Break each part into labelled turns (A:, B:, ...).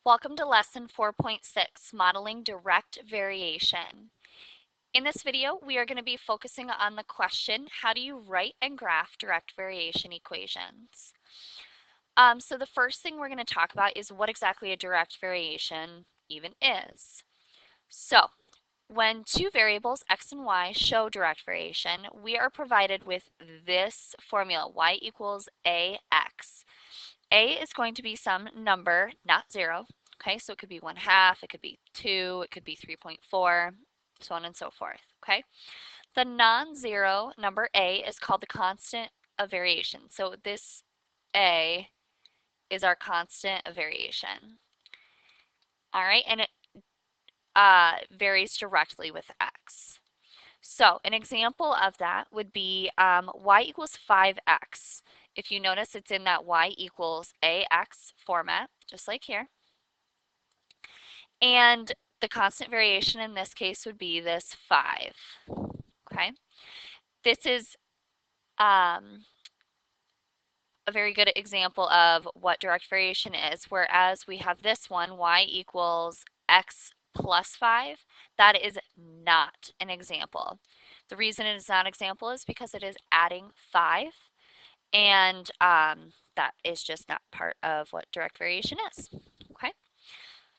A: Welcome to Lesson 4.6, Modeling Direct Variation. In this video, we are going to be focusing on the question, how do you write and graph direct variation equations? So the first thing we're going to talk about is what exactly a direct variation even is. So when two variables, x and y, show direct variation, we are provided with this formula, y equals ax. A is going to be some number, not 0. Okay, so it could be 1/2, it could be 2, it could be 3.4, so on and so forth. Okay, the non-zero number A is called the constant of variation. So this A is our constant of variation. All right, and it varies directly with x. So an example of that would be y equals 5x. If you notice, it's in that y equals ax format, just like here. And the constant variation in this case would be this 5. Okay, this is a very good example of what direct variation is, whereas we have this one, y equals x plus 5. That is not an example. The reason it is not an example is because it is adding 5, and that is just not part of what direct variation is. Okay.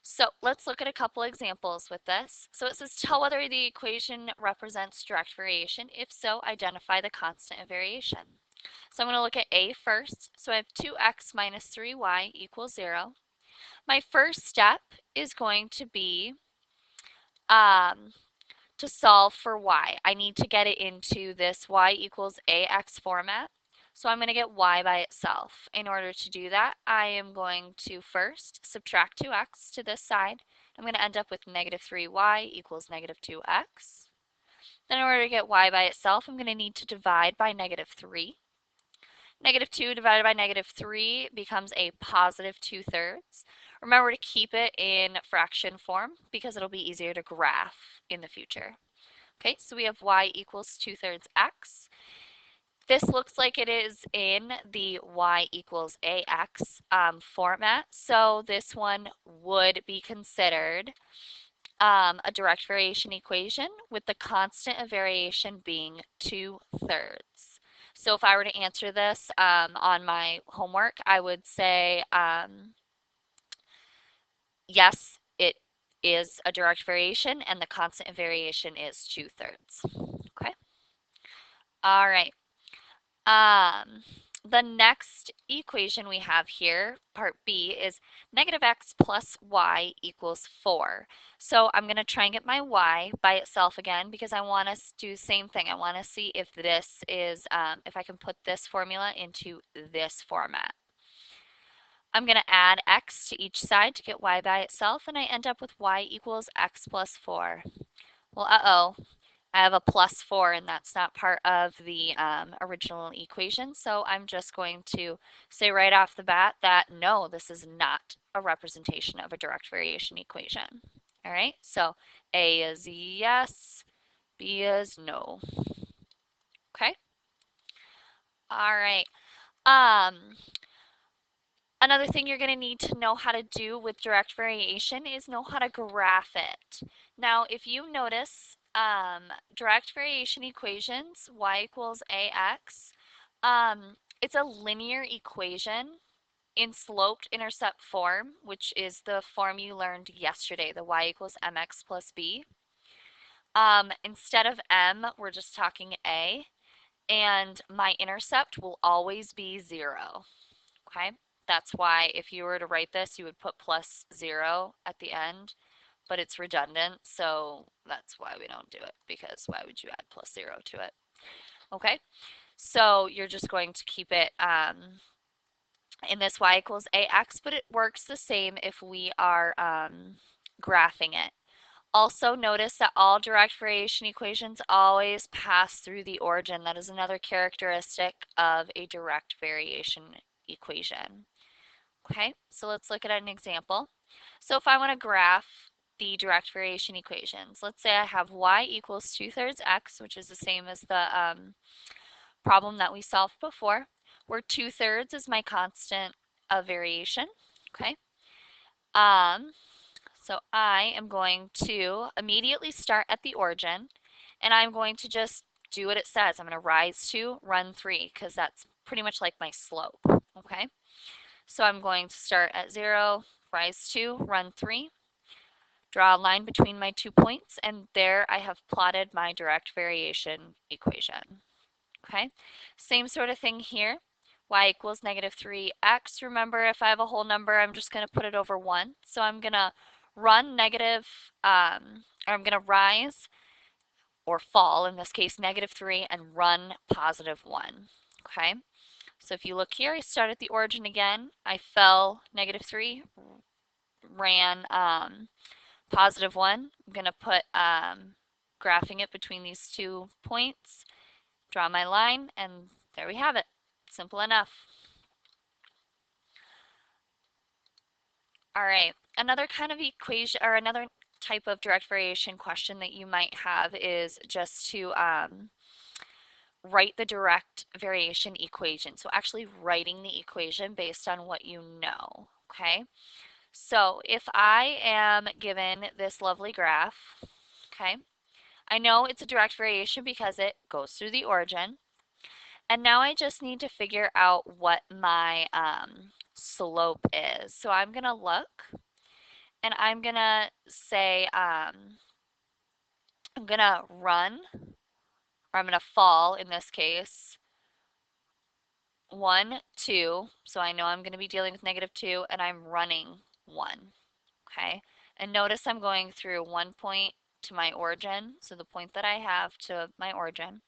A: So let's look at a couple examples with this. So it says, tell whether the equation represents direct variation. If so, identify the constant of variation. So I'm going to look at A first. So I have 2x minus 3y equals 0. My first step is going to be to solve for y. I need to get it into this y equals ax format. So I'm going to get y by itself. In order to do that, I am going to first subtract 2x to this side. I'm going to end up with negative 3y equals negative 2x. Then in order to get y by itself, I'm going to need to divide by negative 3. Negative 2 divided by negative 3 becomes a positive 2/3. Remember to keep it in fraction form because it'll be easier to graph in the future. Okay, so we have y equals 2/3 x. This looks like it is in the y equals ax format, so this one would be considered a direct variation equation with the constant of variation being 2/3. So if I were to answer this on my homework, I would say yes, it is a direct variation and the constant of variation is 2/3. Okay. All right. The next equation we have here, part B, is negative x plus y equals 4. So I'm going to try and get my y by itself again because I want to do the same thing. I want to see if this is, if I can put this formula into this format. I'm going to add x to each side to get y by itself, and I end up with y equals x plus 4. Well, uh-oh. I have a plus 4, and that's not part of the original equation, so I'm just going to say right off the bat that no, this is not a representation of a direct variation equation. All right, so A is yes, B is no. Okay. All right. Another thing you're going to need to know how to do with direct variation is know how to graph it. Now, if you notice, direct variation equations, y equals ax, it's a linear equation in sloped intercept form, which is the form you learned yesterday, the y equals mx plus b. Instead of m, we're just talking a, and my intercept will always be 0. Okay, that's why if you were to write this, you would put plus 0 at the end, but it's redundant, so that's why we don't do it, because why would you add plus 0 to it? Okay, so you're just going to keep it in this y equals ax, but it works the same if we are graphing it. Also notice that all direct variation equations always pass through the origin. That is another characteristic of a direct variation equation. Okay, so let's look at an example. So if I want to graph the direct variation equations, let's say I have y equals 2/3 x, which is the same as the problem that we solved before, where 2/3 is my constant of variation. Okay, So I am going to immediately start at the origin, and I'm going to just do what it says. I'm going to rise 2, run 3, because that's pretty much like my slope, okay? So I'm going to start at 0, rise 2, run 3, draw a line between my 2 points, and there I have plotted my direct variation equation, okay? Same sort of thing here. Y equals negative 3x. Remember, if I have a whole number, I'm just going to put it over 1. So I'm going to run negative, or I'm going to rise or fall, in this case, negative 3, and run positive 1. Okay? So if you look here, I start at the origin again. I fell negative 3, ran positive 1. I'm going to put graphing it between these 2 points, draw my line, and there we have it. Simple enough. All right, another kind of equation, or another type of direct variation question that you might have is just to write the direct variation equation. So actually writing the equation based on what you know, okay? So if I am given this lovely graph, okay, I know it's a direct variation because it goes through the origin. And now I just need to figure out what my slope is. So I'm going to look, and I'm going to say, I'm going to run, or I'm going to fall in this case, 1, 2. So I know I'm going to be dealing with negative 2, and I'm running 1. Okay. And notice I'm going through 1 point to my origin, so the point that I have to my origin.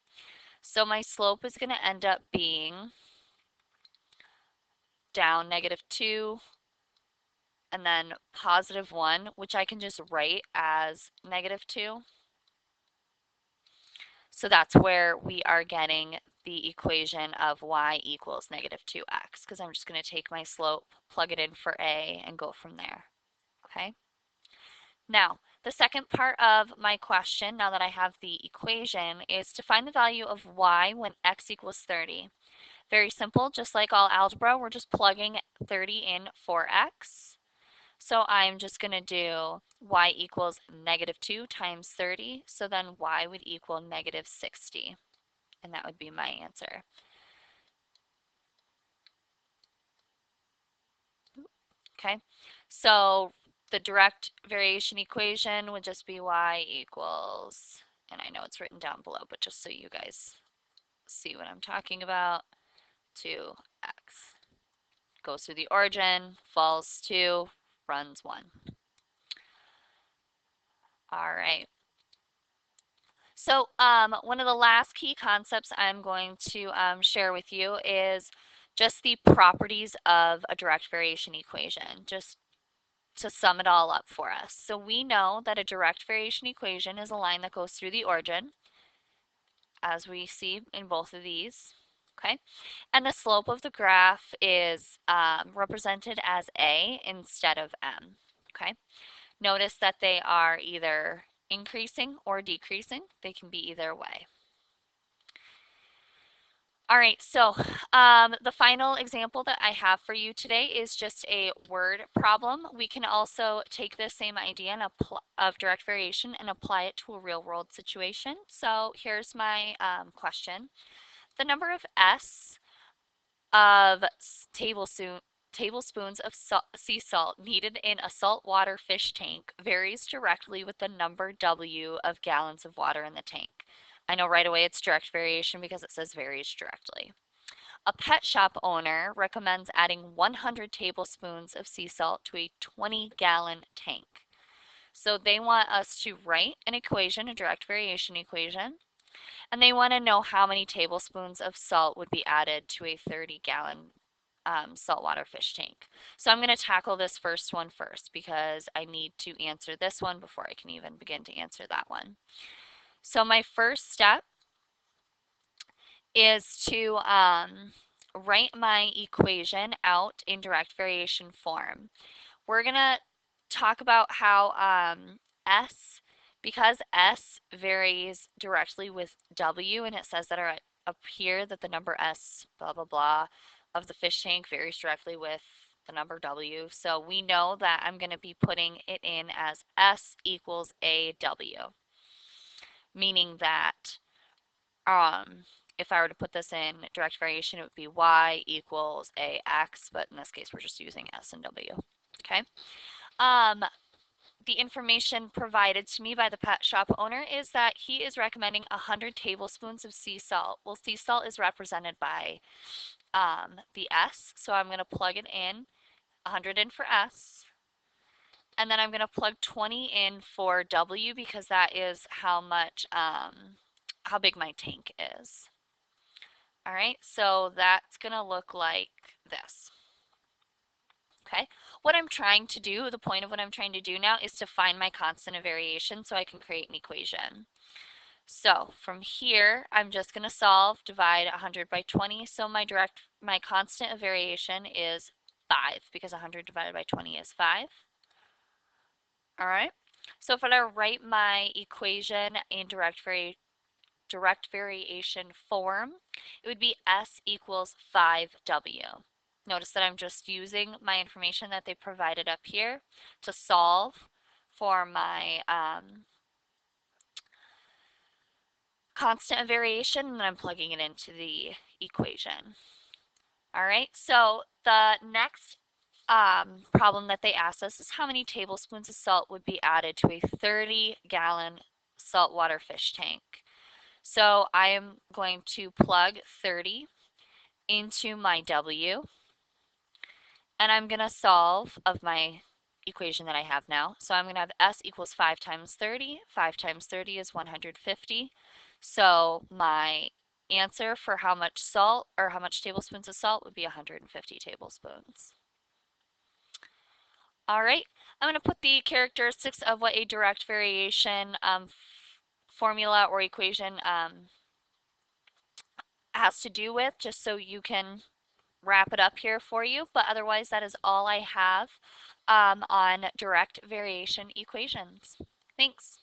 A: So my slope is going to end up being down negative 2, and then positive 1, which I can just write as negative 2. So that's where we are getting the equation of y equals negative 2x, because I'm just going to take my slope, plug it in for a, and go from there. Okay? Now, the second part of my question, now that I have the equation, is to find the value of y when x equals 30. Very simple, just like all algebra, we're just plugging 30 in for x. So I'm just going to do y equals negative 2 times 30, so then y would equal negative 60, and that would be my answer. Okay, so the direct variation equation would just be y equals, and I know it's written down below, but just so you guys see what I'm talking about, 2x. Goes through the origin, falls 2, runs 1. All right. So one of the last key concepts I'm going to share with you is just the properties of a direct variation equation, just to sum it all up for us. So we know that a direct variation equation is a line that goes through the origin, as we see in both of these, okay? And the slope of the graph is represented as a instead of m, okay? Notice that they are either increasing or decreasing. They can be either way. All right, so the final example that I have for you today is just a word problem. We can also take this same idea of direct variation and apply it to a real world situation. So here's my question. The number of S of tablespoons of sea salt needed in a saltwater fish tank varies directly with the number W of gallons of water in the tank. I know right away it's direct variation because it says varies directly. A pet shop owner recommends adding 100 tablespoons of sea salt to a 20-gallon tank. So they want us to write an equation, a direct variation equation, and they want to know how many tablespoons of salt would be added to a 30-gallon saltwater fish tank. So I'm going to tackle this first one first because I need to answer this one before I can even begin to answer that one. So my first step is to write my equation out in direct variation form. We're going to talk about how S, because S varies directly with W, and it says that up here that the number S, blah, blah, blah, of the fish tank varies directly with the number W. So we know that I'm going to be putting it in as S equals AW, meaning that if I were to put this in direct variation, it would be Y equals AX, but in this case, we're just using S and W, okay? The information provided to me by the pet shop owner is that he is recommending 100 tablespoons of sea salt. Well, sea salt is represented by the S, so I'm going to plug it in, 100 in for S, and then I'm going to plug 20 in for W because that is how much, how big my tank is. All right, so that's going to look like this. Okay, what I'm trying to do, the point of what I'm trying to do now is to find my constant of variation so I can create an equation. So from here, I'm just going to solve, divide 100 by 20. So my constant of variation is 5 because 100 divided by 20 is 5. All right. So if I write my equation in direct variation form, it would be S equals 5W. Notice that I'm just using my information that they provided up here to solve for my constant of variation, and I'm plugging it into the equation. All right, so the next problem that they asked us is how many tablespoons of salt would be added to a 30-gallon saltwater fish tank. So I am going to plug 30 into my W, and I'm going to solve of my equation that I have now. So I'm going to have S equals 5 times 30. 5 times 30 is 150. So my answer for how much salt or how much tablespoons of salt would be 150 tablespoons. All right, I'm going to put the characteristics of what a direct variation formula or equation has to do with, just so you can wrap it up here for you. But otherwise, that is all I have on direct variation equations. Thanks.